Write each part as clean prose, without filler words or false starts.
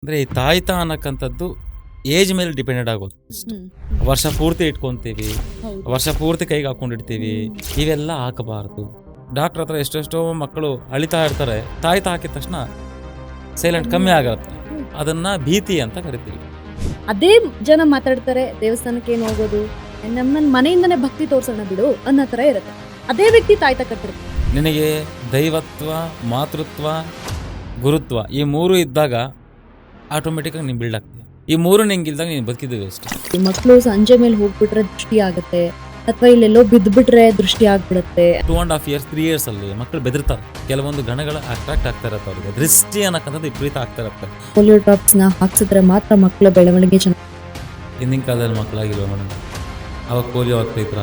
ಅಂದರೆ ಈ ತಾಯ್ತ ಅನ್ನಕ್ಕಂಥದ್ದು ಏಜ್ ಮೇಲೆ ಡಿಪೆಂಡೆಡ್ ಆಗೋದು. ವರ್ಷ ಪೂರ್ತಿ ಇಟ್ಕೊತೀವಿ, ವರ್ಷ ಪೂರ್ತಿ ಕೈಗೆ ಹಾಕೊಂಡಿಡ್ತೀವಿ, ಇವೆಲ್ಲ ಹಾಕಬಾರ್ದು. ಡಾಕ್ಟ್ರ್ ಹತ್ರ ಎಷ್ಟೆಷ್ಟೋ ಮಕ್ಕಳು ಅಳಿತಾ ಇರ್ತಾರೆ, ತಾಯ್ತ ಹಾಕಿದ ತಕ್ಷಣ ಸೈಲೆಂಟ್ ಕಮ್ಮಿ ಆಗಿರುತ್ತೆ. ಅದನ್ನ ಭೀತಿ ಅಂತ ಕರಿತೀವಿ. ಅದೇ ಜನ ಮಾತಾಡ್ತಾರೆ, ದೇವಸ್ಥಾನಕ್ಕೆ ಏನು ಹೋಗೋದು, ನಮ್ಮ ಮನೆಯಿಂದನೇ ಭಕ್ತಿ ತೋರ್ಸೋಣ ಬಿಡು ಅನ್ನೋ ಥರ ಇರುತ್ತೆ. ಅದೇ ವ್ಯಕ್ತಿ ತಾಯ್ತ ಕಟ್ಟಿರುತ್ತೆ. ನಿನಗೆ ದೈವತ್ವ, ಮಾತೃತ್ವ, ಗುರುತ್ವ ಈ ಮೂರು ಇದ್ದಾಗ ಆಟೋಮೆಟಿಕಾಗಿ ನೀನು ಬಿಲ್ಡ್ ಆಗ್ತೀಯ. ಈ ಮೂರು ನಿಂಗಿಲ್ದಾಗ ನೀನು ಬದುಕಿದ್ದೀವಿ ಅಷ್ಟೇ. ಈ ಮಕ್ಕಳು ಸಂಜೆ ಮೇಲೆ ಹೋಗ್ಬಿಟ್ರೆ ದೃಷ್ಟಿ ಆಗುತ್ತೆ, ಅಥವಾ ಇಲ್ಲೆಲ್ಲೋ ಬಿದ್ದುಬಿಟ್ರೆ ದೃಷ್ಟಿ ಆಗ್ಬಿಡುತ್ತೆ. 2.5 years 3 years ಅಲ್ಲಿ ಮಕ್ಕಳು ಬೆದರ್ತಾರೆ. ಕೆಲವೊಂದು ಗಣಗಳು ಅಟ್ರಾಕ್ಟ್ ಆಗ್ತಾ ಇರತ್ತೆ, ಅವ್ರಿಗೆ ದೃಷ್ಟಿ ಅನ್ನಕ್ಕಂಥದ್ದು ವಿಪರೀತ ಆಗ್ತಾ ಇರುತ್ತೆ. ಪೋಲಿಯೋ ಡ್ರಾಪ್ಸ್ನ ಹಾಕ್ಸಿದ್ರೆ ಮಾತ್ರ ಮಕ್ಕಳ ಬೆಳವಣಿಗೆ ಚೆನ್ನಾಗಿ. ಹಿಂದಿನ ಕಾಲದಲ್ಲಿ ಮಕ್ಕಳಾಗಿಲ್ವ ಮೇಡಮ್, ಅವಾಗ ಪೋಲಿಯೋ ಆಗ್ತೈತ್ರ.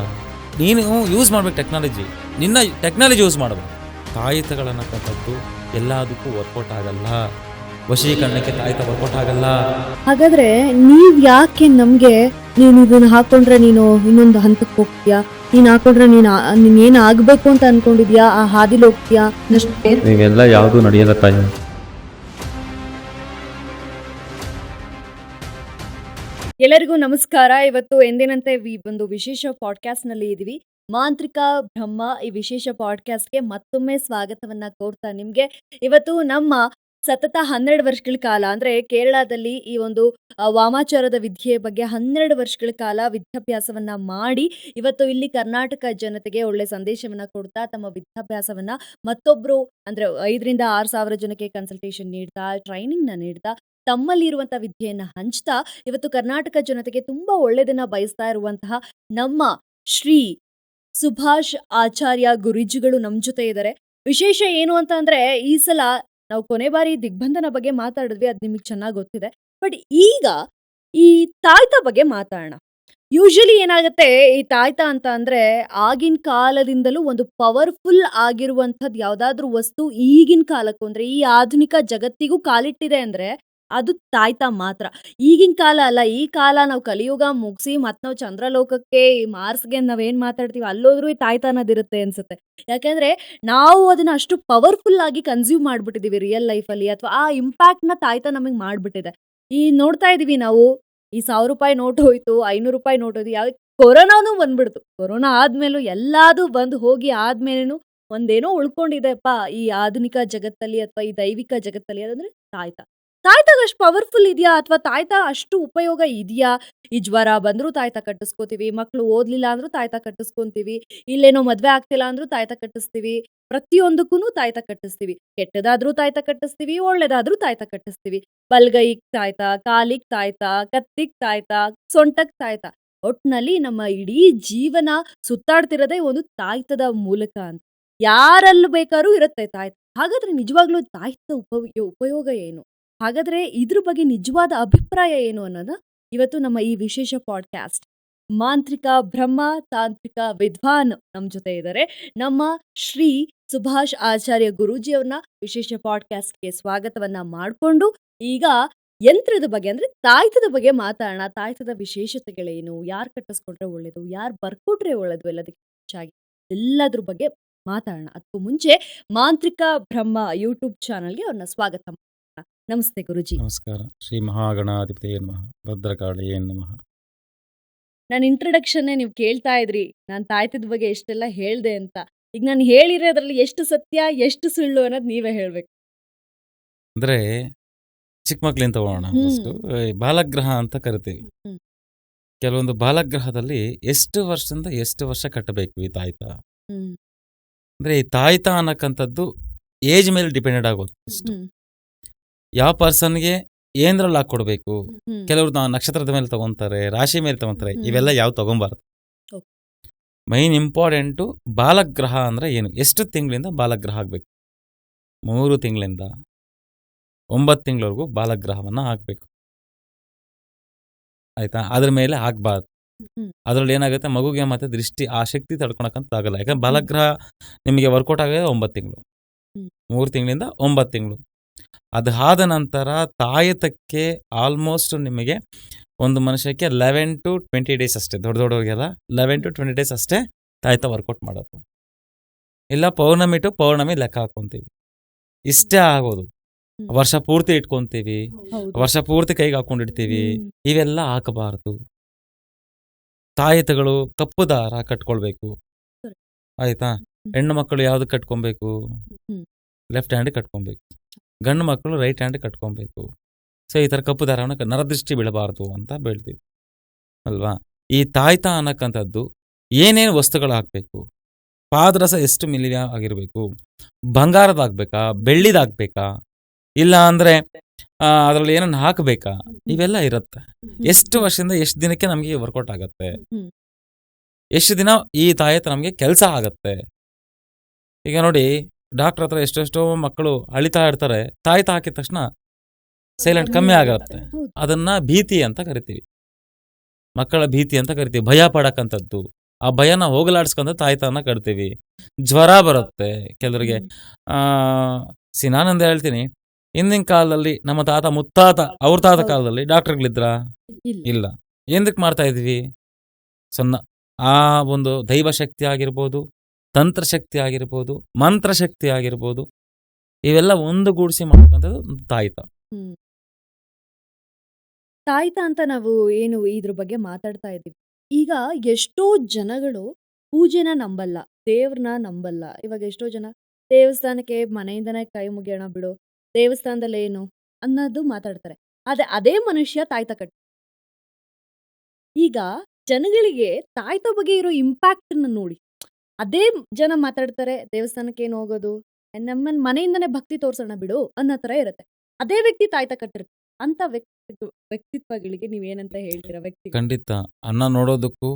ನೀನು ಯೂಸ್ ಮಾಡ್ಬೇಕು ಟೆಕ್ನಾಲಜಿ, ನಿನ್ನ ಟೆಕ್ನಾಲಜಿ ಯೂಸ್ ಮಾಡಬೇಕು. ತಾಯಿತಗಳನ್ನಕ್ಕಂಥದ್ದು ಎಲ್ಲದಕ್ಕೂ ವರ್ಕೌಟ್ ಆಗಲ್ಲ. ವಶೀಕರಣಕ್ಕೆ ತಾಯ್ತ ವರ್ಕೌಟ್ ಆಗಲ್ಲ. ಹಾಗಾದ್ರೆ ನೀವ್ ಯಾಕೆ ನಮ್ಗೆ ನೀನು ಇದನ್ನ ಹಾಕೊಂಡ್ರೆ ನೀನು ಇನ್ನೊಂದು ಹಂತಕ್ಕೆ ಹೋಗ್ತೀಯಾ, ನೀನ್ ಹಾಕೊಂಡ್ರೆ ನೀನ್ ಏನ್ ಆಗ್ಬೇಕು ಅಂತ ಅನ್ಕೊಂಡಿದ್ಯಾ ಆ ಹಾದಿಲಿ ಹೋಗ್ತೀಯಾ, ನೀವೆಲ್ಲ ಯಾವುದು ನಡೆಯಲ್ಲ ತಾಯಿ. ಎಲ್ಲರಿಗೂ ನಮಸ್ಕಾರ. ಇವತ್ತು ಎಂದಿನಂತೆ ಒಂದು ವಿಶೇಷ ಪಾಡ್ಕಾಸ್ಟ್ ನಲ್ಲಿ ಇದೀವಿ. ಮಾಂತ್ರಿಕ ಬ್ರಹ್ಮ ಈ ವಿಶೇಷ ಪಾಡ್ಕಾಸ್ಟ್ಗೆ ಮತ್ತೊಮ್ಮೆ ಸ್ವಾಗತವನ್ನ ಕೋರ್ತಾ ನಿಮ್ಗೆ ಇವತ್ತು ನಮ್ಮ ಸತತ 12 ವರ್ಷಗಳ ಕಾಲ ಅಂದ್ರೆ ಕೇರಳದಲ್ಲಿ ಈ ಒಂದು ವಾಮಾಚಾರದ ವಿದ್ಯೆಯ ಬಗ್ಗೆ 12 ವರ್ಷಗಳ ಕಾಲ ವಿದ್ಯಾಭ್ಯಾಸವನ್ನ ಮಾಡಿ ಇವತ್ತು ಇಲ್ಲಿ ಕರ್ನಾಟಕ ಜನತೆಗೆ ಒಳ್ಳೆ ಸಂದೇಶವನ್ನ ಕೊಡ್ತಾ ತಮ್ಮ ವಿದ್ಯಾಭ್ಯಾಸವನ್ನ ಮತ್ತೊಬ್ರು ಅಂದ್ರೆ 5,000 6 ಸಾವಿರ ಜನಕ್ಕೆ ಕನ್ಸಲ್ಟೇಷನ್ ನೀಡ್ತಾ, ಟ್ರೈನಿಂಗ್ ನ ನೀಡ್ತಾ, ತಮ್ಮಲ್ಲಿರುವಂತಹ ವಿದ್ಯೆಯನ್ನ ಹಂಚ್ತಾ ಇವತ್ತು ಕರ್ನಾಟಕ ಜನತೆಗೆ ತುಂಬಾ ಒಳ್ಳೆದನ್ನ ಬಯಸ್ತಾ ಇರುವಂತಹ ನಮ್ಮ ಶ್ರೀ ಸುಭಾಷ್ ಆಚಾರ್ಯ ಗುರೂಜಿಗಳು ನಮ್ ಜೊತೆ ಇದ್ದಾರೆ. ವಿಶೇಷ ಏನು ಅಂತ ಅಂದ್ರೆ ಈ ಸಲ ನಾವು ಕೊನೆ ಬಾರಿ ದಿಗ್ಬಂಧನ ಬಗ್ಗೆ ಮಾತಾಡಿದ್ವಿ, ಅದು ನಿಮಗೆ ಚೆನ್ನಾಗಿ ಗೊತ್ತಿದೆ. ಬಟ್ ಈಗ ಈ ತಾಯ್ತ ಬಗ್ಗೆ ಮಾತಾಡೋಣ. ಯೂಶಲಿ ಏನಾಗುತ್ತೆ, ಈ ತಾಯ್ತ ಅಂತ ಅಂದ್ರೆ ಆಗಿನ ಕಾಲದಿಂದಲೂ ಒಂದು ಪವರ್ಫುಲ್ ಆಗಿರುವಂಥದ್ದು ಯಾವ್ದಾದ್ರು ವಸ್ತು ಈಗಿನ ಕಾಲಕ್ಕೂ ಅಂದ್ರೆ ಈ ಆಧುನಿಕ ಜಗತ್ತಿಗೂ ಕಾಲಿಟ್ಟಿದೆ ಅಂದ್ರೆ ಅದು ತಾಯ್ತ ಮಾತ್ರ. ಈಗಿನ ಕಾಲ ಅಲ್ಲ, ಈ ಕಾಲ ನಾವು ಕಲಿಯುಗ ಮುಗಿಸಿ ಮತ್ತೆ ನಾವು ಚಂದ್ರಲೋಕಕ್ಕೆ ಮಾರ್ಸ್ಗೆ ನಾವೇನ್ ಮಾತಾಡ್ತೀವಿ ಅಲ್ಲೋದ್ರೂ ಈ ತಾಯ್ತ ಅನ್ನೋದಿರುತ್ತೆ ಅನ್ಸುತ್ತೆ. ಯಾಕಂದ್ರೆ ನಾವು ಅದನ್ನ ಅಷ್ಟು ಪವರ್ಫುಲ್ ಆಗಿ ಕನ್ಸ್ಯೂಮ್ ಮಾಡ್ಬಿಟ್ಟಿದೀವಿ ರಿಯಲ್ ಲೈಫ್ ಅಲ್ಲಿ, ಅಥವಾ ಆ ಇಂಪ್ಯಾಕ್ಟ್ ನ ತಾಯ್ತ ನಮಗೆ ಮಾಡ್ಬಿಟ್ಟಿದೆ. ಈ ನೋಡ್ತಾ ಇದೀವಿ ನಾವು, ಈ 1,000 ರೂಪಾಯಿ ನೋಟ್ ಹೋಯ್ತು, 500 ರೂಪಾಯಿ ನೋಟ್ ಹೋಯ್ತು, ಯಾವ ಕೊರೋನಾನು ಬಂದ್ಬಿಡ್ತು. ಕೊರೋನಾ ಆದ್ಮೇಲೂ ಎಲ್ಲಾದು ಬಂದು ಹೋಗಿ ಆದ್ಮೇಲೇನು ಒಂದೇನೋ ಉಳ್ಕೊಂಡಿದೆಪ್ಪ ಈ ಆಧುನಿಕ ಜಗತ್ತಲ್ಲಿ ಅಥವಾ ಈ ದೈವಿಕ ಜಗತ್ತಲ್ಲಿ, ಅದಂದ್ರೆ ತಾಯ್ತ. ತಾಯ್ತಾಗ ಅಷ್ಟು ಪವರ್ಫುಲ್ ಇದೆಯಾ, ಅಥವಾ ತಾಯ್ತ ಅಷ್ಟು ಉಪಯೋಗ ಇದೆಯಾ? ಈ ಜ್ವರ ಬಂದ್ರು ತಾಯ್ತ ಕಟ್ಟಿಸ್ಕೋತೀವಿ, ಮಕ್ಳು ಓದ್ಲಿಲ್ಲ ಅಂದ್ರೂ ತಾಯ್ತ ಕಟ್ಟಿಸ್ಕೊಂತೀವಿ, ಇಲ್ಲೇನೋ ಮದ್ವೆ ಆಗ್ತಿಲ್ಲ ಅಂದ್ರೂ ತಾಯ್ತ ಕಟ್ಟಿಸ್ತೀವಿ, ಪ್ರತಿಯೊಂದಕ್ಕೂ ತಾಯ್ತ ಕಟ್ಟಿಸ್ತೀವಿ. ಕೆಟ್ಟದಾದ್ರೂ ತಾಯ್ತ ಕಟ್ಟಿಸ್ತೀವಿ, ಒಳ್ಳೇದಾದ್ರೂ ತಾಯ್ತ ಕಟ್ಟಿಸ್ತೀವಿ. ಬಲ್ಗೈಗ್ ತಾಯ್ತ, ಕಾಲಿಗ್ ತಾಯ್ತ, ಕತ್ತಿಗ್ ತಾಯ್ತ, ಸೊಂಟಕ್ ತಾಯ್ತ. ಒಟ್ನಲ್ಲಿ ನಮ್ಮ ಇಡೀ ಜೀವನ ಸುತ್ತಾಡ್ತಿರೋದೇ ಒಂದು ತಾಯ್ತದ ಮೂಲಕ ಅಂತ. ಯಾರಲ್ಲೂ ಬೇಕಾದ್ರೂ ಇರುತ್ತೆ ತಾಯ್ತ. ಹಾಗಾದ್ರೆ ನಿಜವಾಗ್ಲೂ ತಾಯ್ತದ ಉಪಯೋಗ ಏನು? ಹಾಗಾದ್ರೆ ಇದ್ರ ಬಗ್ಗೆ ನಿಜವಾದ ಅಭಿಪ್ರಾಯ ಏನು ಅನ್ನೋದ ಇವತ್ತು ನಮ್ಮ ಈ ವಿಶೇಷ ಪಾಡ್ಕಾಸ್ಟ್. ಮಾಂತ್ರಿಕ ಬ್ರಹ್ಮ, ತಾಂತ್ರಿಕ ವಿದ್ವಾನ್ ನಮ್ ಜೊತೆ ಇದ್ದಾರೆ. ನಮ್ಮ ಶ್ರೀ ಸುಭಾಷ್ ಆಚಾರ್ಯ ಗುರೂಜಿ ಅವ್ರನ್ನ ವಿಶೇಷ ಪಾಡ್ಕಾಸ್ಟ್ಗೆ ಸ್ವಾಗತವನ್ನ ಮಾಡಿಕೊಂಡು ಈಗ ಯಂತ್ರದ ಬಗ್ಗೆ ಅಂದ್ರೆ ತಾಯ್ತದ ಬಗ್ಗೆ ಮಾತಾಡೋಣ. ತಾಯ್ತದ ವಿಶೇಷತೆಗಳೇನು, ಯಾರು ಕಟ್ಟಿಸ್ಕೊಂಡ್ರೆ ಒಳ್ಳೇದು, ಯಾರು ಬರ್ಕೊಟ್ರೆ ಒಳ್ಳೇದು, ಎಲ್ಲದಕ್ಕೆ ಹೆಚ್ಚಾಗಿ ಎಲ್ಲದ್ರ ಬಗ್ಗೆ ಮಾತಾಡೋಣ. ಅದಕ್ಕೂ ಮುಂಚೆ ಮಾಂತ್ರಿಕ ಬ್ರಹ್ಮ ಯೂಟ್ಯೂಬ್ ಚಾನಲ್ಗೆ ಅವ್ರನ್ನ ಸ್ವಾಗತ. ನಮಸ್ತೆ ಗುರುಜಿ. ನಮಸ್ಕಾರ. ಶ್ರೀ ಮಹಾಗಣಾಧಿಪತಿಯೇ ನಮಃ, ಭದ್ರಕಾಳಿಯೇ ನಮಃ. ನನ್ನ ಇಂಟ್ರಡಕ್ಷನ್ನೇ ನೀವು ಕೇಳ್ತಾ ಇದ್ರಿ, ನಾನು ತಾಯ್ತದ ಬಗ್ಗೆ ಎಷ್ಟೆಲ್ಲ ಹೇಳ್ದೆ ಅಂತ. ಈಗ ನಾನು ಹೇಳಿರೋದ್ರಲ್ಲಿ ಎಷ್ಟು ಸತ್ಯ ಎಷ್ಟು ಸುಳ್ಳು ಅನ್ನೋದು ನೀವೇ ಹೇಳ್ಬೇಕು. ಅಂದ್ರೆ ಚಿಕ್ಕ ಮಕ್ಳಿಂದ ತಗೋಣ. ಬಾಲಗ್ರಹ ಅಂತ ಕರಿತೀವಿ. ಕೆಲವೊಂದು ಬಾಲಗ್ರಹದಲ್ಲಿ ಎಷ್ಟು ವರ್ಷದಿಂದ ಎಷ್ಟು ವರ್ಷ ಕಟ್ಟಬೇಕು ಈ ತಾಯ್ತ. ಅಂದ್ರೆ ಈ ತಾಯ್ತ ಅನ್ನಕ್ಕಂಥದ್ದು ಏಜ್ ಮೇಲೆ ಡಿಪೆಂಡೆಡ್ ಆಗೋದು. ಯಾವ ಪರ್ಸನ್ಗೆ ಏನ್ರಲ್ಲಿ ಹಾಕೊಡ್ಬೇಕು. ಕೆಲವ್ರು ನಕ್ಷತ್ರದ ಮೇಲೆ ತಗೊಂತಾರೆ, ರಾಶಿ ಮೇಲೆ ತಗೊಂತಾರೆ, ಇವೆಲ್ಲ ಯಾವ ತಗೊಂಬಾರ್ದು. ಮೈನ್ ಇಂಪಾರ್ಟೆಂಟು ಬಾಲಗ್ರಹ ಅಂದ್ರೆ ಏನು, ಎಷ್ಟು ತಿಂಗಳಿಂದ ಬಾಲಗ್ರಹ ಆಗ್ಬೇಕು. 3 ತಿಂಗಳಿಂದ 9 ತಿಂಗಳವರೆಗೂ ಬಾಲಗ್ರಹವನ್ನ ಹಾಕ್ಬೇಕು, ಆಯ್ತಾ. ಅದ್ರ ಮೇಲೆ ಹಾಕ್ಬಾರ್ದು. ಅದ್ರಲ್ಲಿ ಏನಾಗುತ್ತೆ, ಮಗುಗೆ ಮತ್ತೆ ದೃಷ್ಟಿ ಆ ಶಕ್ತಿ ತಡ್ಕೊಳಕಂತ ಆಗಲ್ಲ. ಯಾಕಂದ್ರೆ ಬಾಲಗ್ರಹ ನಿಮಗೆ ವರ್ಕೌಟ್ ಆಗೋದು 9 ತಿಂಗಳು, 3 ತಿಂಗಳಿಂದ 9 ತಿಂಗಳು. ಅದಾದ ನಂತರ ತಾಯತಕ್ಕೆ ಆಲ್ಮೋಸ್ಟ್ ನಿಮಗೆ ಒಂದು ಮನುಷ್ಯಕ್ಕೆ 11 to 20 ಡೇಸ್ ಅಷ್ಟೇ. ದೊಡ್ಡವ್ರಿಗೆಲ್ಲ 11 to 20 ಡೇಸ್ ಅಷ್ಟೇ ತಾಯ್ತ ವರ್ಕೌಟ್ ಮಾಡೋದು. ಇಲ್ಲ ಪೌರ್ಣಮಿ ಟು ಪೌರ್ಣಮಿ ಲೆಕ್ಕ ಹಾಕೊಂತೀವಿ, ಇಷ್ಟೇ ಆಗೋದು. ವರ್ಷ ಪೂರ್ತಿ ಇಟ್ಕೊಂತೀವಿ, ಹೌದು. ವರ್ಷ ಪೂರ್ತಿ ಕೈಗೆ ಹಾಕೊಂಡಿಡ್ತೀವಿ. ಹ್ಮ್. ಇವೆಲ್ಲ ಹಾಕಬಾರದು. ತಾಯಿತಗಳು ಕಪ್ಪು ದಾರ ಕಟ್ಕೊಳ್ಬೇಕು. ಸರಿ. ಆಯ್ತಾ? ಹ್ಮ್. ಹೆಣ್ಣು ಮಕ್ಕಳು ಯಾವ್ದು ಕಟ್ಕೊಬೇಕು? ಹ್ಮ್. Left hand ಕಟ್ಕೊಬೇಕು. ಗಂಡು ಮಕ್ಕಳು ರೈಟ್ ಹ್ಯಾಂಡ್ ಕಟ್ಕೊಬೇಕು. ಸೊ ಈ ಥರ ಕಪ್ಪು ದಾರವನ್ನು ನರದೃಷ್ಟಿ ಬೀಳಬಾರ್ದು ಅಂತ ಬೀಳ್ತೀವಿ ಅಲ್ವಾ? ಈ ತಾಯ್ತ ಅನ್ನಕ್ಕಂಥದ್ದು ಏನೇನು ವಸ್ತುಗಳು ಹಾಕಬೇಕು? ಪಾದರಸ ಎಷ್ಟು ಮಿಲಿ ಆಗಿರಬೇಕು? ಬಂಗಾರದಾಗಬೇಕಾ, ಬೆಳ್ಳಿದಾಗಬೇಕಾ, ಇಲ್ಲ ಅಂದರೆ ಅದರಲ್ಲಿ ಏನನ್ನು ಹಾಕಬೇಕಾ, ಇವೆಲ್ಲ ಇರುತ್ತೆ. ಎಷ್ಟು ವರ್ಷದಿಂದ ಎಷ್ಟು ದಿನಕ್ಕೆ ನಮಗೆ ವರ್ಕೌಟ್ ಆಗುತ್ತೆ, ಹ್ಮ್. ಎಷ್ಟು ದಿನ ಈ ತಾಯತ ನಮಗೆ ಕೆಲಸ ಆಗತ್ತೆ. ಈಗ ನೋಡಿ, ಡಾಕ್ಟರ್ ಹತ್ರ ಎಷ್ಟೆಷ್ಟೋ ಮಕ್ಕಳು ಅಳಿತಾ ಇರ್ತಾರೆ, ತಾಯ್ತ ಹಾಕಿದ ತಕ್ಷಣ ಸೈಲೆಂಟ್ ಕಮ್ಮಿ ಆಗತ್ತೆ. ಹೌದು. ಅದನ್ನ ಭೀತಿ ಅಂತ ಕರಿತೀವಿ, ಮಕ್ಕಳ ಭೀತಿ ಅಂತ ಕರಿತೀವಿ. ಭಯ ಪಡಕ್ಕಂಥದ್ದು, ಆ ಭಯನ ಹೋಗಲಾಡಿಸ್ಕೊಂತ ತಾಯ್ತನ ಕಟ್ತೀವಿ. ಜ್ವರ ಬರುತ್ತೆ ಕೆಲವರಿಗೆ. ನಾನೊಂದು ಹೇಳ್ತೀನಿ, ಹಿಂದಿನ ಕಾಲದಲ್ಲಿ ನಮ್ಮ ತಾತ ಮುತ್ತಾತ ಅವ್ರ ತಾತ ಹೌದು. ಕಾಲದಲ್ಲಿ ಡಾಕ್ಟರ್ಗಳಿದ್ರ? ಇಲ್ಲ. ಇಲ್ಲ. ಎಂದಕ್ಕೆ ಮಾಡ್ತಾ ಇದ್ವಿ? ಸಣ್ಣ ಆ ಒಂದು ದೈವ ಶಕ್ತಿ ಆಗಿರ್ಬೋದು, ತಂತ್ರಶಕ್ತಿ ಆಗಿರ್ಬೋದು, ಮಂತ್ರಶಕ್ತಿ ಆಗಿರ್ಬೋದು, ಇವೆಲ್ಲ ಒಂದುಗೂಡಿಸಿ ಮಾಡ್ತಕ್ಕಂಥದ್ದು ಒಂದು ತಾಯ್ತ. ಹ್ಮ್. ತಾಯ್ತ ಅಂತ ನಾವು ಏನು ಇದ್ರ ಬಗ್ಗೆ ಮಾತಾಡ್ತಾ ಇದ್ದೀವಿ. ಈಗ ಎಷ್ಟೋ ಜನಗಳು ಪೂಜೆನ ನಂಬಲ್ಲ, ದೇವ್ರನ್ನ ನಂಬಲ್ಲ. ಇವಾಗ ಎಷ್ಟೋ ಜನ ದೇವಸ್ಥಾನಕ್ಕೆ ಮನೆಯಿಂದನೇ ಕೈ ಮುಗಿಯೋಣ ಬಿಡು, ದೇವಸ್ಥಾನದಲ್ಲಿ ಏನು ಅನ್ನೋದು ಮಾತಾಡ್ತಾರೆ. ಆದ್ರೆ ಅದೇ ಮನುಷ್ಯ ತಾಯ್ತ ಕಟ್ಟ. ಈಗ ಜನಗಳಿಗೆ ತಾಯ್ತ ಬಗ್ಗೆ ಇರೋ ಇಂಪ್ಯಾಕ್ಟನ್ನ ನೋಡಿ, ಅದೇ ಜನ ಮಾತಾಡ್ತಾರೆ, ದೇವಸ್ಥಾನಕ್ಕೆ ಏನು ಹೋಗೋದು, ನಮ್ಮನ್ ಮನೆಯಿಂದನೇ ಭಕ್ತಿ ತೋರ್ಸೋಣ ಬಿಡು ಅನ್ನೋ ಥರ ಇರುತ್ತೆ. ಅದೇ ವ್ಯಕ್ತಿ ತಾಯ್ತ ಕಟ್ಟಿರ್ತಾರೆ. ಅಂತ ವ್ಯಕ್ತಿತ್ವಗಳಿಗೆ ನೀವೇನಂತ ಹೇಳ್ತೀರಾ? ವ್ಯಕ್ತಿ ಖಂಡಿತ. ಅನ್ನ ನೋಡೋದಕ್ಕೂ,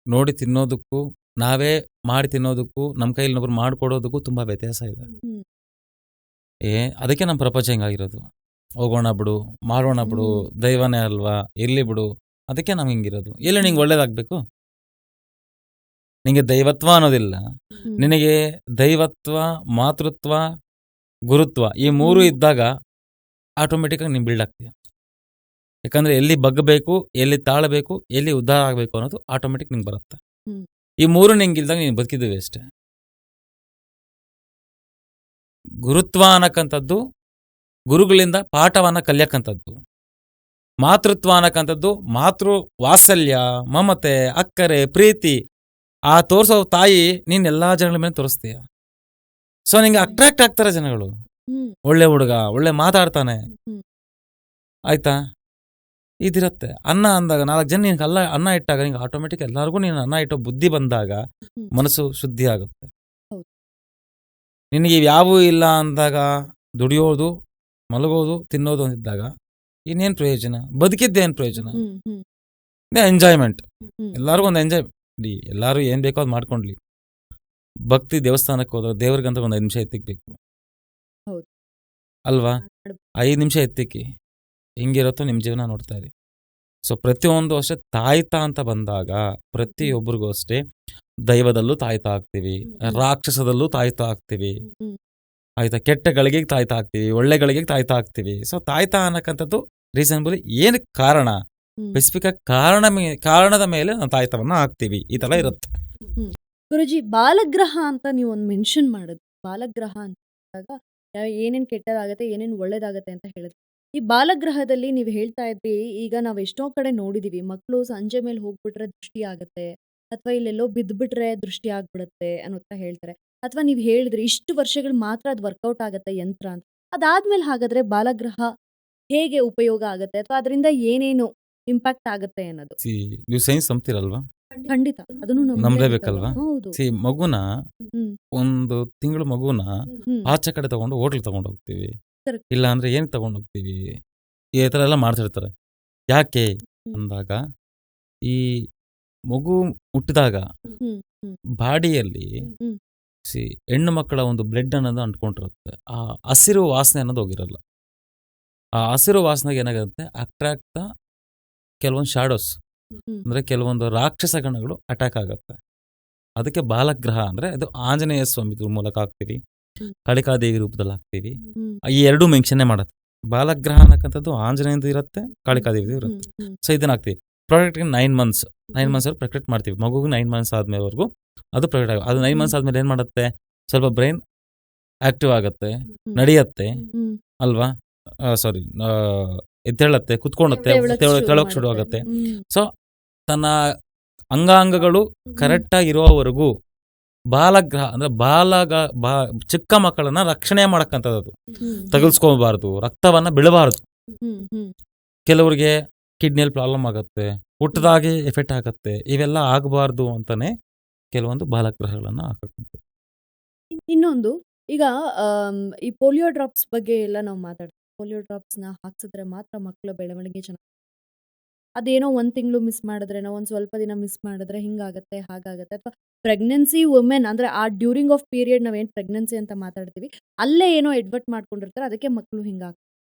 ನೋಡಿ ತಿನ್ನೋದಕ್ಕೂ, ನಾವೇ ಮಾಡಿ ತಿನ್ನೋದಕ್ಕೂ, ನಮ್ಮ ಕೈಲಿ ಇನ್ನೊಬ್ರು ಮಾಡಿಕೊಡೋದಕ್ಕೂ ತುಂಬ ವ್ಯತ್ಯಾಸ ಇದೆ. ಹ್ಮ್. ಅದಕ್ಕೆ ನಮ್ಮ ಪ್ರಪಂಚ ಹಿಂಗಾಗಿರೋದು. ಹೋಗೋಣ ಬಿಡು, ಮಾಡೋಣ ಬಿಡು, ಹ್ಮ್. ದೈವನೇ ಅಲ್ವಾ, ಇರ್ಲಿ ಬಿಡು. ಅದಕ್ಕೆ ನಮ್ಗೆ ಹಿಂಗಿರೋದು. ಎಲ್ಲಿ ನಿಂಗೆ ಒಳ್ಳೇದಾಗಬೇಕು, ನಿನಗೆ ದೈವತ್ವ ಅನ್ನೋದಿಲ್ಲ. ಹ್ಮ್. ನಿನಗೆ ದೈವತ್ವ, ಮಾತೃತ್ವ, ಗುರುತ್ವ ಈ ಮೂರು ಇದ್ದಾಗ ಆಟೋಮೆಟಿಕ್ಕಾಗಿ ನೀನು ಬಿಲ್ಡ್ ಆಗ್ತೀಯ. ಯಾಕಂದರೆ ಎಲ್ಲಿ ಬಗ್ಗಬೇಕು, ಎಲ್ಲಿ ತಾಳಬೇಕು, ಎಲ್ಲಿ ಉದ್ಧಾರ ಆಗಬೇಕು ಅನ್ನೋದು ಆಟೋಮೆಟಿಕ್ ನಿಂಗೆ ಬರುತ್ತೆ. ಹ್ಮ್. ಈ ಮೂರು ನಿಂಗೆ ಇಲ್ದಾಗ ನೀನು ಬದುಕಿದ್ದೀವಿ ಅಷ್ಟೇ. ಗುರುತ್ವ ಅನ್ನಕ್ಕಂಥದ್ದು ಗುರುಗಳಿಂದ ಪಾಠವನ್ನು ಕಲಿಯಕ್ಕಂಥದ್ದು. ಮಾತೃತ್ವ ಅನ್ನಕ್ಕಂಥದ್ದು ಮಾತೃ ವಾತ್ಸಲ್ಯ, ಮಮತೆ, ಅಕ್ಕರೆ, ಪ್ರೀತಿ ಆ ತೋರಿಸೋ ತಾಯಿ ನೀನು ಎಲ್ಲ ಜನಗಳ ಮೇಲೆ ತೋರಿಸ್ತೀಯ. ಸೊ ನಿಂಗೆ ಅಟ್ರಾಕ್ಟ್ ಆಗ್ತಾರೆ ಜನಗಳು. ಹ್ಮ್. ಒಳ್ಳೆ ಹುಡುಗ, ಒಳ್ಳೆ ಮಾತಾಡ್ತಾನೆ, ಹ್ಮ್. ಆಯ್ತಾ, ಇದಿರುತ್ತೆ. ಅನ್ನ ಅಂದಾಗ 4 ಜನ ನಿನ್ಗೆ ಅನ್ನ ಇಟ್ಟಾಗ ನಿಂಗೆ ಆಟೋಮೆಟಿಕ್ ಎಲ್ಲರಿಗೂ ನೀನು ಅನ್ನ ಇಟ್ಟೋ ಬುದ್ಧಿ ಬಂದಾಗ ಹ್ಮ್. ಮನಸ್ಸು ಶುದ್ಧಿ ಆಗುತ್ತೆ. ಹೌದು. ನಿನಗೆ ಇವ್ಯಾವೂ ಇಲ್ಲ ಅಂದಾಗ ದುಡಿಯೋದು, ಮಲಗೋದು, ತಿನ್ನೋದು ಅಂತಿದ್ದಾಗ ಇನ್ನೇನು ಪ್ರಯೋಜನ? ಬದುಕಿದ್ದೇನು ಪ್ರಯೋಜನ? ಹ್ಮ್. ಹ್ಮ್. ಎಂಜಾಯ್ಮೆಂಟ್. ಹ್ಮ್. ಎಲ್ಲರಿಗೂ ಒಂದು ಎಂಜಾಯ್, ಎಲ್ಲರೂ ಏನು ಬೇಕೋ ಅದು ಮಾಡ್ಕೊಂಡ್ಲಿ. ಭಕ್ತಿ ದೇವಸ್ಥಾನಕ್ಕೆ ಹೋದ್ರೆ ದೇವ್ರಿಗಂತ ಒಂದು 5 ನಿಮಿಷ ಎತ್ತಿಕ್ಬೇಕು ಹೌದು. ಅಲ್ವಾ? 5 ನಿಮಿಷ ಎತ್ತಿಕ್ಕಿ ಹಿಂಗಿರುತ್ತೋ ನಿಮ್ಮ ಜೀವನ ನೋಡ್ತಾ ಇರಿ. ಸೊ ಪ್ರತಿಯೊಂದು ಅಷ್ಟೇ ತಾಯ್ತ ಅಂತ ಬಂದಾಗ ಪ್ರತಿಯೊಬ್ಬರಿಗೂ ಅಷ್ಟೇ ದೈವದಲ್ಲೂ ತಾಯ್ತ ಆಗ್ತೀವಿ, ರಾಕ್ಷಸದಲ್ಲೂ ತಾಯ್ತ ಆಗ್ತೀವಿ, ಹ್ಮ್. ಆಯ್ತಾ, ಕೆಟ್ಟ ಗಳಿಗೆ ತಾಯ್ತ ಆಗ್ತೀವಿ, ಒಳ್ಳೆ ಗಳಿಗೆ ತಾಯ್ತ ಆಗ್ತೀವಿ. ಸೊ ತಾಯ್ತ ಅನ್ನಕ್ಕಂಥದ್ದು ರೀಸನಬಲಿ ಏನಕ್ಕೆ ಕಾರಣ, ಹ್ಮ್. ಸ್ಪೆಸಿಫಿಕ್ ಕಾರಣದ ಮೇಲೆ ನಾವು ತಾಯ್ತವನ್ನ ಹಾಕ್ತೀವಿ. ಈ ಥರ ಇರುತ್ತೆ. ಹ್ಮ್. ಗುರುಜಿ, ಬಾಲಗ್ರಹ ಅಂತ ನೀವು ಒಂದು ಮೆನ್ಷನ್ ಮಾಡಿದ್ರಿ. ಬಾಲಗ್ರಹ ಅಂದಾಗ ಏನೇನು ಕೆಟ್ಟದಾಗತ್ತೆ, ಏನೇನು ಒಳ್ಳೇದಾಗತ್ತೆ ಅಂತ ಹೇಳಿದ್ರಿ. ಈ ಬಾಲಗ್ರಹದಲ್ಲಿ ನೀವು ಹೇಳ್ತಾ ಇದ್ರಿ, ಈಗ ನಾವು ಎಷ್ಟೋ ಕಡೆ ನೋಡಿದೀವಿ, ಮಕ್ಕಳು ಸಂಜೆ ಮೇಲೆ ಹೋಗ್ಬಿಟ್ರೆ ದೃಷ್ಟಿ ಆಗತ್ತೆ, ಅಥವಾ ಇಲ್ಲೆಲ್ಲೋ ಬಿದ್ದುಬಿಟ್ರೆ ದೃಷ್ಟಿ ಆಗ್ಬಿಡುತ್ತೆ ಅನ್ನೋತ್ತ ಹೇಳ್ತಾರೆ. ಅಥವಾ ನೀವು ಹೇಳಿದ್ರಿ ಇಷ್ಟು ವರ್ಷಗಳು ಮಾತ್ರ ಅದು ವರ್ಕೌಟ್ ಆಗತ್ತೆ ಯಂತ್ರ ಅಂತ. ಅದಾದ್ಮೇಲೆ ಹಾಗಾದ್ರೆ ಬಾಲಗ್ರಹ ಹೇಗೆ ಉಪಯೋಗ ಆಗತ್ತೆ, ಅಥವಾ ಅದರಿಂದ ಏನೇನು ಇಂಪ್ಯಾಕ್ಟ್ ಆಗತ್ತೆ ಅನ್ನೋದು? ನೀವು ಸೈನ್ಸ್ ನಂಬ್ತೀರಲ್ವಾ? ಖಂಡಿತ ಅದನ್ನು ನಂಬಲೇಬೇಕಲ್ವಾ? ಹೌದು. ಮಗುನ ಹ್ಮ್. 1 ತಿಂಗಳು ಮಗುನ ಹ್ಮ್. ಆಚೆ ಕಡೆ ತಗೊಂಡು ಹೋಟ್ಲಿಗೆ ತಗೊಂಡು ಹೋಗ್ತೀವಿ, Correct. ಇಲ್ಲ ಅಂದ್ರೆ ಏನಕ್ಕೆ ತಗೊಂಡು ಹೋಗ್ತೀವಿ, ಈ ಥರ ಎಲ್ಲ ಮಾಡ್ತಿರ್ತಾರೆ. ಯಾಕೆ ಅಂದಾಗ, ಈ ಮಗು ಹುಟ್ಟಿದಾಗ ಹ್ಮ್. ಹ್ಮ್. ಬಾಡಿಯಲ್ಲಿ ಹ್ಮ್. ಹೆಣ್ಣು ಮಕ್ಕಳ ಒಂದು ಬ್ಲಡ್ ಅನ್ನೋದು ಅಂಟ್ಕೊಂಡಿರುತ್ತೆ. ಆ ಹಸಿರು ವಾಸನೆ ಅನ್ನೋದು ಹೋಗಿರಲ್ಲ. ಆ ಹಸಿರು ವಾಸನೆಗೆ ಏನಾಗುತ್ತೆ, ಅಟ್ರಾಕ್ಟ್ ಕೆಲವೊಂದು ಶಾಡೋಸ್, ಹ್ಮ್. ಅಂದರೆ ಕೆಲವೊಂದು ರಾಕ್ಷಸ ಗಣಗಳು ಅಟ್ಯಾಕ್ ಆಗುತ್ತೆ. ಅದಕ್ಕೆ ಬಾಲಗ್ರಹ ಅಂದರೆ ಅದು ಆಂಜನೇಯ ಸ್ವಾಮಿ ಮೂಲಕ ಹಾಕ್ತೀವಿ, ಹ್ಮ್. ಕಾಳಿಕಾದೇವಿ ರೂಪದಲ್ಲಿ ಹಾಕ್ತೀವಿ. ಹ್ಮ್. ಈ ಎರಡೂ ಮೆನ್ಷನ್ನೇ ಮಾಡುತ್ತೆ. ಬಾಲಗ್ರಹ ಅನ್ನಕ್ಕಂಥದ್ದು ಆಂಜನೇಯದು ಇರುತ್ತೆ, ಕಾಳಿಕಾದೇವಿದು ಇರುತ್ತೆ. ಹ್ಮ್. ಸೊ ಇದನ್ನ ಹಾಕ್ತೀವಿ. ಪ್ರಾಡಕ್ಟ್ಗೆ 9 ಮಂತ್ಸ್ ಅವ್ರು ಪ್ರೊಟೆಕ್ಟ್ ಮಾಡ್ತೀವಿ. ಮಗುಗೆ 9 ಮಂತ್ಸ್ ಆದ್ಮೇಲೆವರೆಗೂ ಅದು ಪ್ರೊಟೆಕ್ಟ್ ಆಗುತ್ತೆ. ಅದು 9 ಮಂತ್ಸ್ ಆದ್ಮೇಲೆ ಏನು ಮಾಡುತ್ತೆ, ಸ್ವಲ್ಪ ಬ್ರೈನ್ ಆಕ್ಟಿವ್ ಆಗತ್ತೆ, ನಡೆಯತ್ತೆ ಹ್ಮ್. ಅಲ್ವಾ, ಸಾರಿ, ಎದ್ದೇಳತ್ತೆ, ಕುತ್ಕೊಳತ್ತೆ, ತೆಳಕ್ ಶುರು ಆಗತ್ತೆ. ಸೊ ತನ್ನ ಅಂಗಾಂಗಗಳು ಕರೆಕ್ಟಾಗಿ ಇರುವವರೆಗೂ ಬಾಲಗ್ರಹ ಅಂದ್ರೆ ಚಿಕ್ಕ ಮಕ್ಕಳನ್ನ ರಕ್ಷಣೆ ಮಾಡಕ್ಕಂಥದ್ದು. ತಗಲ್ಸ್ಕೊಬಾರ್ದು, ರಕ್ತವನ್ನ ಬಿಡಬಾರ್ದು. ಕೆಲವರಿಗೆ ಕಿಡ್ನಿಯಲ್ಲಿ ಪ್ರಾಬ್ಲಮ್ ಆಗತ್ತೆ, ಹುಟ್ಟದಾಗೆ ಎಫೆಕ್ಟ್ ಆಗತ್ತೆ. ಇವೆಲ್ಲ ಆಗಬಾರ್ದು ಅಂತಾನೆ ಕೆಲವೊಂದು ಬಾಲಗ್ರಹಗಳನ್ನ ಹಾಕಕ್ಕಂಥದ್ದು. ಇನ್ನೊಂದು, ಈಗ ಈ ಪೋಲಿಯೋ ಡ್ರಾಪ್ಸ್ ಬಗ್ಗೆ ಎಲ್ಲ ನಾವು ಮಾತಾಡ್ತೀವಿ. ಪೋಲಿಯೋ ಡ್ರಾಪ್ಸ್ನ ಹಾಕ್ಸಿದ್ರೆ ಮಾತ್ರ ಮಕ್ಕಳ ಬೆಳವಣಿಗೆ ಚೆನ್ನಾಗಿ, ಅದೇನೋ 1 ತಿಂಗಳು ಮಿಸ್ ಮಾಡಿದ್ರೇನೋ, ಒಂದು ಸ್ವಲ್ಪ ದಿನ ಮಿಸ್ ಮಾಡಿದ್ರೆ ಹಿಂಗಾಗತ್ತೆ, ಹಾಗಾಗತ್ತೆ. ಅಥವಾ ಪ್ರೆಗ್ನೆನ್ಸಿ ವುಮೆನ್ ಅಂದರೆ ಆ ಡ್ಯೂರಿಂಗ್ ಆಫ್ ಪೀರಿಯಡ್ ನಾವೇನು ಪ್ರೆಗ್ನೆನ್ಸಿ ಅಂತ ಮಾತಾಡ್ತೀವಿ, ಅಲ್ಲೇ ಏನೋ ಎಡ್ವರ್ಟ್ ಮಾಡ್ಕೊಂಡಿರ್ತಾರೆ, ಅದಕ್ಕೆ ಮಕ್ಕಳು ಹಿಂಗಾಗ್ತವೆ.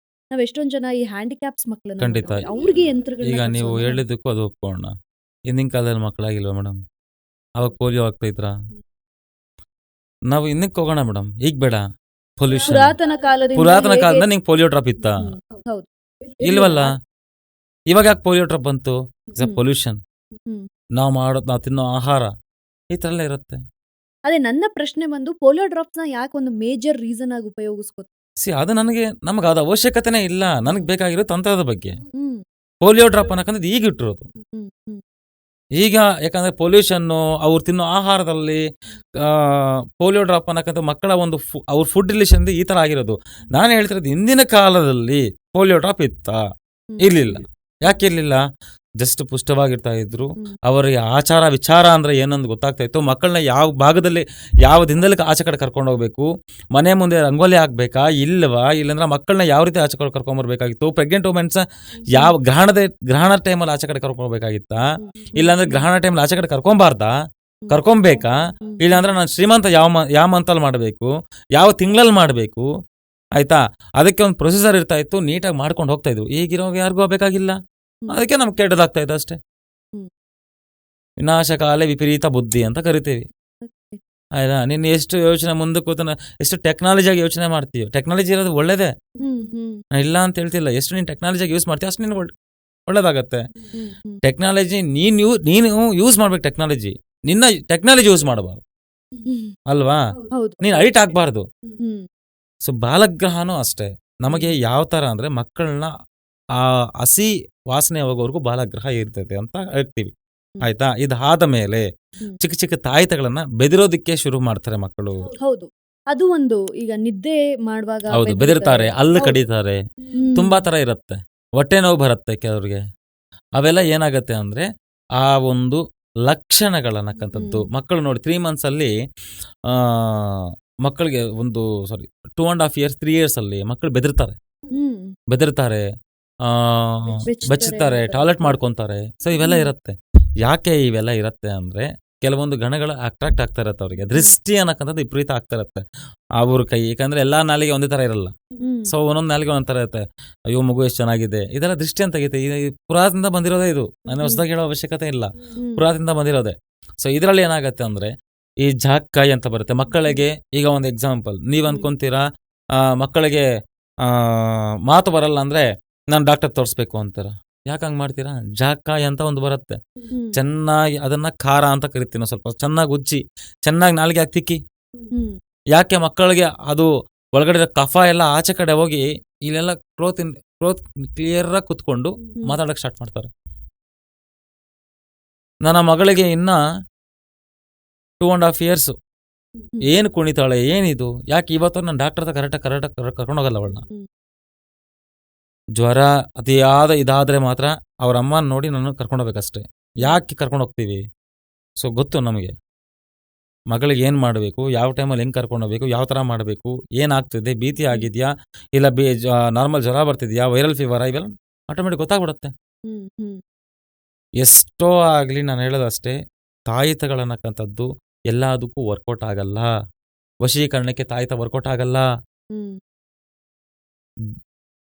ನಾವು ಎಷ್ಟೊಂದು ಜನ ಈ ಹ್ಯಾಂಡಿಕ್ಯಾಪ್ಸ್ ಮಕ್ಕಳನ್ನ ಖಂಡಿತ. ನೋಡ್ತೀವಿ, ಅವ್ರಿಗೆ ಯಂತ್ರಗಳನ್ನ ಈಗ ನೀವು ಕಟ್ಸೋದು. ಹೇಳಿದ್ದಕ್ಕೂ ಅದು ಒಪ್ಕೊಳ್ಳೋಣ. ಹಿಂದಿನ ಕಾಲದಲ್ಲಿ ಮಕ್ಕಳಾಗಿಲ್ವಾ ಮೇಡಮ್? ಅವಾಗ ಪೋಲಿಯೋ ಆಗ್ತಾ ಇದ್ರಾ? ನಾವು ಇನ್ನಕ್ಕೆ ಹೋಗೋಣ ಮೇಡಮ್, ಈಗ ಬೇಡ. ಪೊಲ್ಯೂಷನ್ ಪುರಾತನ ಕಾಲದಿಂದ ಪುರಾತನ ಹೇಗೆ- ಕಾಲದಿಂದ ನಿಂಗೆ ಪೋಲಿಯೋ ಡ್ರಾಪ್ ಇತ್ತಾ? ಹೌದು. ಇಲ್ವಲ್ಲ. ಇವಾಗ ಯಾಕೆ ಪೋಲಿಯೋ ಡ್ರಾಪ್ ಬಂತು? It's a hmm. ಪೊಲ್ಯೂಷನ್. ಹ್ಮ್. ನಾವು ತಿನ್ನೋ ಆಹಾರ ಈ ಥರ ಎಲ್ಲ ಇರುತ್ತೆ. ಅದೇ ನನ್ನ ಪ್ರಶ್ನೆ ಬಂದು, ಪೋಲಿಯೋ ಡ್ರಾಪ್ಸ್ನ ಯಾಕೆ ಒಂದು ಮೇಜರ್ ರೀಸನ್ ಆಗಿ ಉಪಯೋಗಿಸ್ಕೊ. ಅದು ನಮಗೆ ಅದು ಅವಶ್ಯಕತೆನೇ ಇಲ್ಲ. ನನಗೆ ಬೇಕಾಗಿರೋ ತಂತ್ರದ ಬಗ್ಗೆ. ಹ್ಮ್. ಪೋಲಿಯೋ ಡ್ರಾಪ್ ಅನ್ನಕ್ಕಂಥದ್ದು ಈಗ ಇಟ್ಟಿರೋದು. ಹ್ಮ್. ಹ್ಮ್. ಈಗ ಯಾಕಂದ್ರೆ ಪೊಲ್ಯೂಷನ್ನು, ಅವ್ರು ತಿನ್ನೋ ಆಹಾರದಲ್ಲಿ ಪೋಲಿಯೋ ಡ್ರಾಪ್ ಅನ್ನಕ್ಕಂಥ ಮಕ್ಕಳ ಒಂದು ಅವ್ರ ಫುಡ್ ರಿಲೇಷನ್ ಈ ಥರ ಆಗಿರೋದು. ನಾನು ಹೇಳ್ತಿರೋದು, ಹಿಂದಿನ ಕಾಲದಲ್ಲಿ ಪೋಲಿಯೋ ಡ್ರಾಪ್ ಇತ್ತಾ? ಇರಲಿಲ್ಲ. ಯಾಕೆ ಇರಲಿಲ್ಲ? ಜಸ್ಟ್ ಪುಷ್ಟವಾಗಿರ್ತಾ ಇದ್ರು. ಅವರಿಗೆ ಆಚಾರ ವಿಚಾರ ಅಂದ್ರೆ ಏನೊಂದು ಗೊತ್ತಾಗ್ತಾ ಇತ್ತು. ಮಕ್ಕಳನ್ನ ಯಾವ ಭಾಗದಲ್ಲಿ, ಯಾವ ದಿನದಲ್ಲಿ ಆಚೆ ಕಡೆ ಕರ್ಕೊಂಡು ಹೋಗ್ಬೇಕು, ಮನೆ ಮುಂದೆ ರಂಗೋಲಿ ಹಾಕ್ಬೇಕಾ ಇಲ್ವಾ, ಇಲ್ಲಾಂದ್ರೆ ಮಕ್ಕಳನ್ನ ಯಾವ ರೀತಿ ಆಚೆ ಕಡೆ ಕರ್ಕೊಂಬರ್ಬೇಕಾಗಿತ್ತು, ಪ್ರೆಗ್ನೆಂಟ್ ವುಮೆನ್ಸ್ ಯಾವ ಗ್ರಹಣ ಟೈಮಲ್ಲಿ ಆಚೆ ಕಡೆ ಕರ್ಕೊಂಡು ಹೋಗ್ಬೇಕಾಗಿತ್ತಾ, ಇಲ್ಲಾಂದ್ರೆ ಗ್ರಹಣ ಟೈಮಲ್ಲಿ ಆಚೆ ಕಡೆ ಕರ್ಕೊಂಬಾರ್ದಾ, ಕರ್ಕೊಂಬೇಕಾ, ಇಲ್ಲಾಂದ್ರೆ ನಾನು ಶ್ರೀಮಂತ ಯಾವ ಮಂತಲ್ಲಿ ಮಾಡಬೇಕು, ಯಾವ ತಿಂಗಳಲ್ಲಿ ಮಾಡಬೇಕು, ಆಯ್ತಾ, ಅದಕ್ಕೆ ಒಂದು ಪ್ರೊಸೀಜರ್ ಇರ್ತಾ ಇತ್ತು, ನೀಟಾಗಿ ಮಾಡ್ಕೊಂಡು ಹೋಗ್ತಾ ಇದ್ರು. ಈಗಿರೋ ಯಾರಿಗೂ ಬೇಕಾಗಿಲ್ಲ. ಅದಕ್ಕೆ ನಮ್ಗೆ ಕೆಟ್ಟದಾಗ್ತಾ ಇದೆ ಅಷ್ಟೇ. ವಿನಾಶಕಾಲೆ ವಿಪರೀತ ಬುದ್ಧಿ ಅಂತ ಕರಿತೀವಿ. ಆಯ್ತಾ, ನೀನು ಎಷ್ಟು ಯೋಚನೆ ಮುಂದಕ್ಕೆ ಕೂತ ಎಷ್ಟು ಟೆಕ್ನಾಲಜಿಯಾಗಿ ಯೋಚನೆ ಮಾಡ್ತೀಯೋ, ಟೆಕ್ನಾಲಜಿ ಇರೋದು ಒಳ್ಳೇದೇ, ನಾನು ಇಲ್ಲ ಅಂತ ಹೇಳ್ತಿಲ್ಲ. ಎಷ್ಟು ನೀನು ಟೆಕ್ನಾಲಜಿಯಾಗಿ ಯೂಸ್ ಮಾಡ್ತೀಯ ಅಷ್ಟು ನೀನು ಒಳ್ಳೇದಾಗತ್ತೆ. ಟೆಕ್ನಾಲಜಿ ನೀನು ಯೂಸ್ ಮಾಡ್ಬೇಕು. ನಿನ್ನ ಟೆಕ್ನಾಲಜಿ ಯೂಸ್ ಮಾಡಬಾರ್ದು ಅಲ್ವಾ, ನೀನು ಅಡಿಕ್ಟ್ ಆಗಬಾರ್ದು. ಸೊ ಬಾಲಗ್ರಹನೂ ಅಷ್ಟೇ. ನಮಗೆ ಯಾವ ಥರ ಅಂದರೆ, ಮಕ್ಕಳನ್ನ ಆ ಹಸಿ ವಾಸನೆ ಹೋಗೋವರೆಗೂ ಬಾಲಗ್ರಹ ಇರ್ತೈತೆ ಅಂತ ಹೇಳ್ತೀವಿ. ಆಯ್ತಾ, ಇದಾದ ಮೇಲೆ ಚಿಕ್ಕ ಚಿಕ್ಕ ತಾಯಿತಗಳನ್ನ ಬೆದಿರೋದಕ್ಕೆ ಶುರು ಮಾಡ್ತಾರೆ ಮಕ್ಕಳು. ಹೌದು, ಅದು ಒಂದು. ಈಗ ನಿದ್ದೆ ಮಾಡುವಾಗ ಹೌದು, ಬೆದಿರ್ತಾರೆ, ಹಲ್ಲು ಕಡಿತಾರೆ, ತುಂಬಾ ತರ ಇರುತ್ತೆ. ಹೊಟ್ಟೆ ನೋವು ಬರುತ್ತೆ ಕೆಲವ್ರಿಗೆ. ಅವೆಲ್ಲ ಏನಾಗತ್ತೆ ಅಂದ್ರೆ, ಆ ಒಂದು ಲಕ್ಷಣಗಳನ್ನಕ್ಕಂಥದ್ದು ಮಕ್ಕಳು ನೋಡಿ 3 months ಅಲ್ಲಿ ಮಕ್ಕಳಿಗೆ 2.5 years 3 years ಅಲ್ಲಿ ಮಕ್ಕಳು ಬೆದರ್ತಾರೆ, ಬಚ್ಚುತ್ತಾರೆ, ಟಾಯ್ಲೆಟ್ ಮಾಡ್ಕೊಂತಾರೆ. ಸೊ ಇವೆಲ್ಲ ಇರುತ್ತೆ. ಯಾಕೆ ಇವೆಲ್ಲ ಇರುತ್ತೆ ಅಂದ್ರೆ, ಕೆಲವೊಂದು ಗಣಗಳು ಅಟ್ರಾಕ್ಟ್ ಆಗ್ತಾ ಇರತ್ತೆ ಅವ್ರಿಗೆ. ದೃಷ್ಟಿ ಅನ್ನಕ್ಕಂಥದ್ದು ವಿಪರೀತ ಆಗ್ತಾ ಇರತ್ತೆ ಅವ್ರ ಕೈ. ಯಾಕಂದ್ರೆ ಎಲ್ಲಾ ನಾಲಿಗೆ ಒಂದೇ ತರ ಇರಲ್ಲ. ಸೊ ಒಂದೊಂದು ನಾಲಿಗೆ ಒಂಥರ ಇರುತ್ತೆ. ಅಯ್ಯೋ ಮಗು ಎಷ್ಟು ಚೆನ್ನಾಗಿದೆ, ಇದೆಲ್ಲ ದೃಷ್ಟಿ ಅಂತ ಆಗೈತೆ. ಪುರಾತನದಿಂದ ಬಂದಿರೋದೇ ಇದು, ನಾನು ಹೊಸದಾಗಿ ಹೇಳೋ ಅವಶ್ಯಕತೆ ಇಲ್ಲ, ಪುರಾತನದಿಂದ ಬಂದಿರೋದೆ. ಸೊ ಇದರಲ್ಲಿ ಏನಾಗತ್ತೆ ಅಂದ್ರೆ, ಈ ಜಾಕ್ಕಾಯಿ ಅಂತ ಬರುತ್ತೆ ಮಕ್ಕಳಿಗೆ. ಈಗ ಒಂದು ಎಕ್ಸಾಂಪಲ್, ನೀವ್ ಅನ್ಕೊಂತೀರಾ ಮಕ್ಕಳಿಗೆ ಮಾತು ಬರಲ್ಲ ಅಂದ್ರೆ ನಾನು ಡಾಕ್ಟರ್ ತೋರಿಸ್ಬೇಕು ಅಂತಾರ. ಯಾಕೆ ಹಂಗೆ ಮಾಡ್ತೀರಾ? ಜಾಕ್ಕಾಯಿ ಅಂತ ಒಂದು ಬರುತ್ತೆ, ಚೆನ್ನಾಗಿ ಅದನ್ನ ಖಾರ ಅಂತ ಕರಿತೀವಿ. ಸ್ವಲ್ಪ ಚೆನ್ನಾಗಿ ಉಜ್ಜಿ, ಚೆನ್ನಾಗಿ ನಾಲಿಗೆ ಹಾಕಿ ತಿಕ್ಕಿ. ಯಾಕೆ? ಮಕ್ಕಳಿಗೆ ಅದು ಒಳಗಡೆ ಕಫ ಎಲ್ಲ ಆಚೆ ಕಡೆ ಹೋಗಿ ಇಲ್ಲೆಲ್ಲ ಕ್ರೋತ್ ಕ್ಲಿಯರ್ ಆಗಿ ಕುತ್ಕೊಂಡು ಮಾತಾಡಕ್ ಸ್ಟಾರ್ಟ್ ಮಾಡ್ತಾರೆ. ನನ್ನ ಮಗಳಿಗೆ ಇನ್ನ 2.5 years, ಏನು ಕುಣಿತಾಳೆ, ಏನಿದು, ಯಾಕೆ ಇವತ್ತು ನಾನು ಡಾಕ್ಟರ್ ಕರೆಕ್ಟ್ ಕರ್ಕೊಂಡೋಗಲ್ಲ ಅವಳನ್ನ. ಜ್ವರ ಅತಿಯಾದ ಇದಾದ್ರೆ ಮಾತ್ರ ಅವ್ರ ಅಮ್ಮನ ನೋಡಿ ನಾನು ಕರ್ಕೊಂಡೋಗ್ಬೇಕಷ್ಟೇ. ಯಾಕೆ ಕರ್ಕೊಂಡು ಹೋಗ್ತೀವಿ? ಸೊ ಗೊತ್ತು ನಮಗೆ ಮಗಳಿಗೆ ಏನು ಮಾಡಬೇಕು, ಯಾವ ಟೈಮಲ್ಲಿ ಹೆಂಗೆ ಕರ್ಕೊಂಡೋಗ್ಬೇಕು, ಯಾವ ಥರ ಮಾಡಬೇಕು, ಏನಾಗ್ತಿದೆ, ಭೀತಿ ಆಗಿದೆಯಾ, ಇಲ್ಲ ನಾರ್ಮಲ್ ಜ್ವರ ಬರ್ತಿದ್ಯಾ, ವೈರಲ್ ಫೀವರಾ, ಇವೆಲ್ಲ ಆಟೋಮೆಟಿಕ್ ಗೊತ್ತಾಗ್ಬಿಡುತ್ತೆ. ಎಷ್ಟೋ ಆಗಲಿ ನಾನು ಹೇಳೋದಷ್ಟೇ, ತಾಯಿತಗಳನ್ನಕ್ಕಂಥದ್ದು ಎಲ್ಲದಕ್ಕೂ ವರ್ಕೌಟ್ ಆಗಲ್ಲ. ವಶೀಕರಣಕ್ಕೆ ತಾಯಿತ ವರ್ಕೌಟ್ ಆಗಲ್ಲ.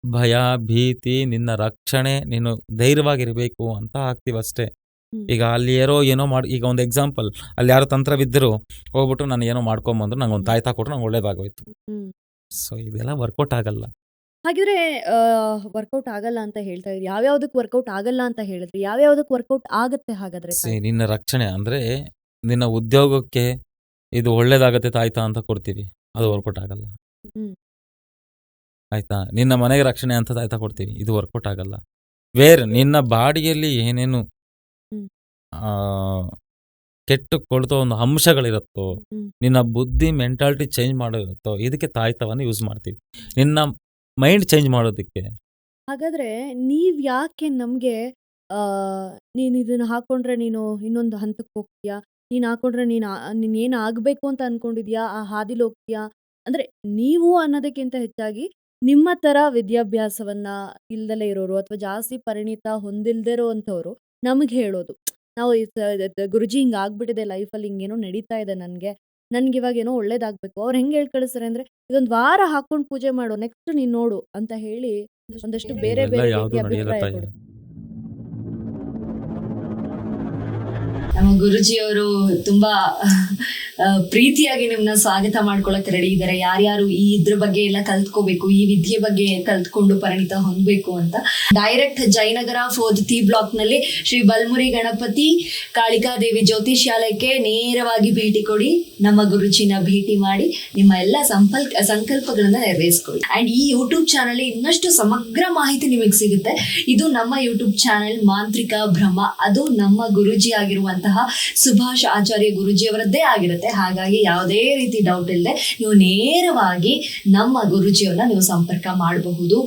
ಭಯ, ಭೀತಿ, ನಿನ್ನ ರಕ್ಷಣೆ, ನೀನು ಧೈರ್ಯವಾಗಿರಬೇಕು ಅಂತ ಆಗ್ತೀವಷ್ಟೇ. ಈಗ ಅಲ್ಲಿ ಏನೋ ಮಾಡಿ, ಈಗ ಒಂದು ಎಕ್ಸಾಂಪಲ್, ಅಲ್ಲಿ ಯಾರೋ ತಂತ್ರವಿದ್ದರು ಹೋಗ್ಬಿಟ್ಟು ನಾನು ಏನೋ ಮಾಡ್ಕೊಂಬಂದ್ರು, ನಂಗೆ ಒಂದು ತಾಯ್ತಾ ಕೊಟ್ಟರು, ನಂಗೆ ಒಳ್ಳೇದಾಗೋಯ್ತು. ಸೊ ಇದೆಲ್ಲ ವರ್ಕೌಟ್ ಆಗಲ್ಲ. ಹಾಗಿದ್ರೆ ವರ್ಕೌಟ್ ಆಗಲ್ಲ ಅಂತ ಹೇಳ್ತಾ ಇದ್ರಿ, ಯಾವ್ಯಾವ್ದಕ್ಕೆ ವರ್ಕೌಟ್ ಆಗಲ್ಲ ಅಂತ ಹೇಳಿದ್ರಿ, ಯಾವ್ಯಾವ್ದಕ್ಕೆ ವರ್ಕೌಟ್ ಆಗತ್ತೆ ಹಾಗಾದ್ರೆ? ನಿನ್ನ ರಕ್ಷಣೆ ಅಂದ್ರೆ, ನಿನ್ನ ಉದ್ಯೋಗಕ್ಕೆ ಇದು ಒಳ್ಳೇದಾಗತ್ತೆ ತಾಯ್ತಾ ಅಂತ ಕೊಡ್ತೀವಿ. ಅದು ವರ್ಕೌಟ್ ಆಗಲ್ಲ. ಹ್ಮ್ ಆಯ್ತಾ, ನಿನ್ನ ಮನೆಗೆ ರಕ್ಷಣೆ ಅಂತ ತಾಯ್ತ ಕೊಡ್ತೀವಿ, ಇದು ವರ್ಕೌಟ್ ಆಗಲ್ಲ. ಬೇರೆ ನಿನ್ನ ಬಾಡಿಯಲ್ಲಿ ಏನೇನು ಹ್ಮ್. ಆ, ಕೆಟ್ಟು ಕೊಳ್ತೋ ಒಂದು ಅಂಶಗಳಿರುತ್ತೋ, ಹ್ಮ್ ನಿನ್ನ ಬುದ್ಧಿ ಮೆಂಟಾಲಿಟಿ ಚೇಂಜ್ ಮಾಡಿರುತ್ತೋ, ಇದಕ್ಕೆ ತಾಯ್ತವನ್ನು ಯೂಸ್ ಮಾಡ್ತೀವಿ, ನಿನ್ನ ಮೈಂಡ್ ಚೇಂಜ್ ಮಾಡೋದಕ್ಕೆ. ಹಾಗಾದ್ರೆ ನೀವ್ ಯಾಕೆ ನಮ್ಗೆ ಆ, ನೀನ್ ಇದನ್ನ ಹಾಕೊಂಡ್ರೆ ನೀನು ಇನ್ನೊಂದು ಹಂತಕ್ಕೆ ಹೋಗ್ತೀಯಾ, ನೀನ್ ಹಾಕೊಂಡ್ರೆ ನೀನ್ ಏನ್ ಆಗ್ಬೇಕು ಅಂತ ಅನ್ಕೊಂಡಿದ್ಯಾ ಆ ಹಾದಿಲಿ ಹೋಗ್ತೀಯಾ ಅಂದ್ರೆ ನೀವು ಅನ್ನೋದಕ್ಕಿಂತ ಹೆಚ್ಚಾಗಿ ನಿಮ್ಮ ತರ ವಿದ್ಯಾಭ್ಯಾಸವನ್ನ ಇಲ್ದಲೇ ಇರೋರು ಅಥವಾ ಜಾಸ್ತಿ ಪರಿಣಿತ ಹೊಂದಿಲ್ದೇ ಇರೋವಂಥವ್ರು ನಮಗೆ ಹೇಳೋದು, ನಾವು ಗುರುಜಿ ಹಿಂಗ್ ಆಗ್ಬಿಟ್ಟಿದೆ ಲೈಫಲ್ಲಿ, ಹಿಂಗೇನೋ ನಡೀತಾ ಇದೆ ನನ್ಗೆ ಇವಾಗ ಏನೋ ಒಳ್ಳೇದಾಗ್ಬೇಕು. ಅವ್ರು ಹೆಂಗ್ ಹೇಳ್ ಕಳಿಸ್ತಾರೆ ಅಂದ್ರೆ ಇದೊಂದ್ ವಾರ ಹಾಕೊಂಡ್ ಪೂಜೆ ಮಾಡು, ನೆಕ್ಸ್ಟ್ ನೀನ್ ನೋಡು ಅಂತ ಹೇಳಿ ಒಂದಷ್ಟು ಬೇರೆ ಇವೆಲ್ಲ ಬೇರೆ ಯಾವುದು ರೀತಿಯ ನಡೆಯಲ್ಲ ಅಭಿಪ್ರಾಯ ತಾಯಿ. ಕೊಡ್ತಾರೆ. ನಮ್ಮ ಗುರುಜಿಯವರು ತುಂಬಾ ಪ್ರೀತಿಯಾಗಿ ನಿಮ್ನ ಸ್ವಾಗತ ಮಾಡ್ಕೊಳಕ್ ರೆಡಿ ಇದ್ದಾರೆ. ಯಾರ್ಯಾರು ಇದ್ರ ಬಗ್ಗೆ ಎಲ್ಲ ಕಲ್ತ್ಕೋಬೇಕು, ಈ ವಿದ್ಯೆ ಬಗ್ಗೆ ಕಲ್ತ್ಕೊಂಡು ಪರಿಣಿತ ಹೊಂದಬೇಕು ಅಂತ direct Jayanagar 4th T block ನಲ್ಲಿ ಶ್ರೀ ಬಲ್ಮುರಿ ಗಣಪತಿ ಕಾಳಿಕಾದೇವಿ ಜ್ಯೋತಿಷ್ಯಾಲಯಕ್ಕೆ ನೇರವಾಗಿ ಭೇಟಿ ಕೊಡಿ. ನಮ್ಮ ಗುರುಜಿನ ಭೇಟಿ ಮಾಡಿ ನಿಮ್ಮ ಎಲ್ಲ ಸಂಕಲ್ಪಗಳನ್ನ ನೆರವೇರಿಸ್ಕೊಳ್ಳಿ. ಅಂಡ್ ಈ ಯೂಟ್ಯೂಬ್ ಚಾನಲ್ ಇನ್ನಷ್ಟು ಸಮಗ್ರ ಮಾಹಿತಿ ನಿಮಗೆ ಸಿಗುತ್ತೆ. ಇದು ನಮ್ಮ ಯೂಟ್ಯೂಬ್ ಚಾನೆಲ್ ಮಾಂತ್ರಿಕ ಬ್ರಹ್ಮ, ಅದು ನಮ್ಮ ಗುರುಜಿ ಆಗಿರುವಂತಹ ಸುಭಾಷ್ ಆಚಾರ್ಯ ಗುರುಜಿಯವರದ್ದೇ ಆಗಿರುತ್ತೆ. ಹಾಗಾಗಿ ಯಾವುದೇ ರೀತಿ ಡೌಟ್ ಇಲ್ಲದೆ ನೀವು ನೇರವಾಗಿ ನಮ್ಮ ಗುರುಜಿಯವ್ರನ್ನ ನೀವು ಸಂಪರ್ಕ ಮಾಡಬಹುದು.